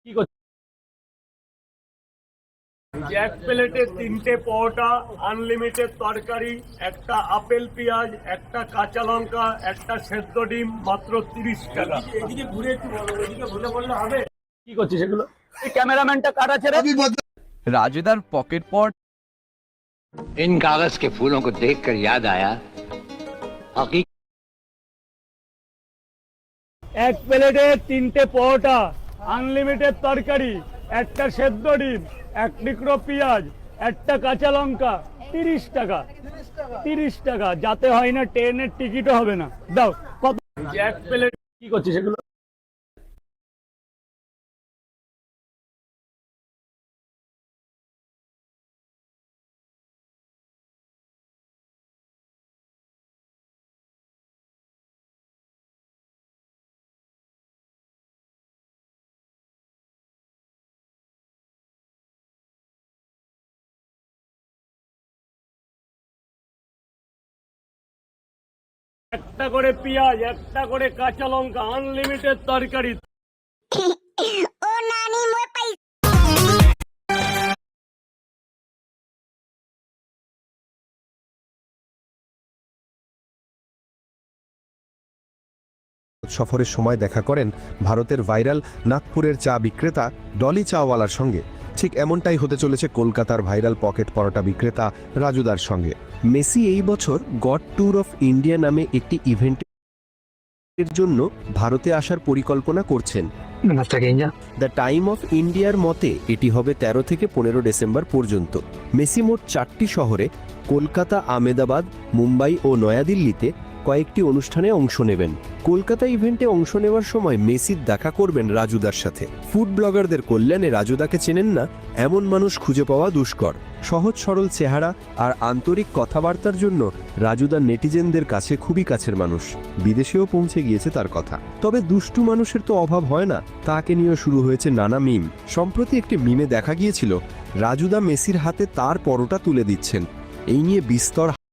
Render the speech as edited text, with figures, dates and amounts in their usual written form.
কি করছিস? এক প্লেটে 3টে পরোটা, আনলিমিটেড তরকারি, একটা আপেল পেঁয়াজ, একটা কাঁচা লঙ্কা, একটা সেদ্ধ ডিম, মাত্র 30 টাকা। এদিকে ঘুরে একটু বলো, এদিকে ঘুরে বললে হবে? কি করছিস এগুলো? এই ক্যামেরাম্যানটা কার আছে রে? राजूदार पॉकेट पॉट। इन कागज के फूलों को देखकर याद आया हकीकत এক প্লেটে 3টে পরোটা, আনলিমিটেড তরকারি, একটা সেদ্ধ ডিম, এক টুকরো পেঁয়াজ, একটা কাঁচা লঙ্কা, 30 টাকা। 30 টাকা, যাতে হয় না ট্রেনের টিকিটও হবে না। দাও কত? এক প্লেট। কি করছিস এগুলো? একটা করে পেঁয়াজ, একটা করে কাঁচা লঙ্কা, আনলিমিটেড তরকারি। ओ नानी मोय पैसे সফরের সময় দেখা করেন ভারতের ভাইরাল নাগপুরের চা বিক্রেতা ডলি চাওয়ালার সঙ্গে। ঠিক এমনটাই হতে চলেছে কলকাতার ভাইরাল পকেট পরোটা বিক্রেতা রাজুদার সঙ্গে। মেসি এই বছর গড ট্যুর অফ ইন্ডিয়া নামে একটি ইভেন্টের জন্য ভারতে আসার পরিকল্পনা করছেন। দ্য টাইম অফ ইন্ডিয়ার মতে এটি হবে 13 থেকে 15 ডিসেম্বর পর্যন্ত। মেসি মোট 4টি শহরে কলকাতা, আহমেদাবাদ, মুম্বাই ও নয়াদিল্লিতে কয়েকটি অনুষ্ঠানে অংশ নেবেন। কলকাতা ইভেন্টে অংশ নেওয়ার সময় মেসির দেখা করবেন রাজুদার সাথে। ফুড ব্লগারদের কল্যাণে রাজুদাকে চেনেন না এমন মানুষ খুঁজে পাওয়া দুষ্কর। সহজ সরল চেহারা আর আন্তরিক কথাবার্তার জন্য রাজুদা নেটিজেনদের কাছে খুবই কাছের মানুষ। বিদেশেও পৌঁছে গিয়েছে তার কথা। তবে দুষ্টু মানুষের তো অভাব হয় না, তাকে নিয়ে শুরু হয়েছে নানা মিম। সম্প্রতি একটি মিমে দেখা গিয়েছিল রাজুদা মেসির হাতে তার পরোটা তুলে দিচ্ছেন। এই নিয়ে বিস্তর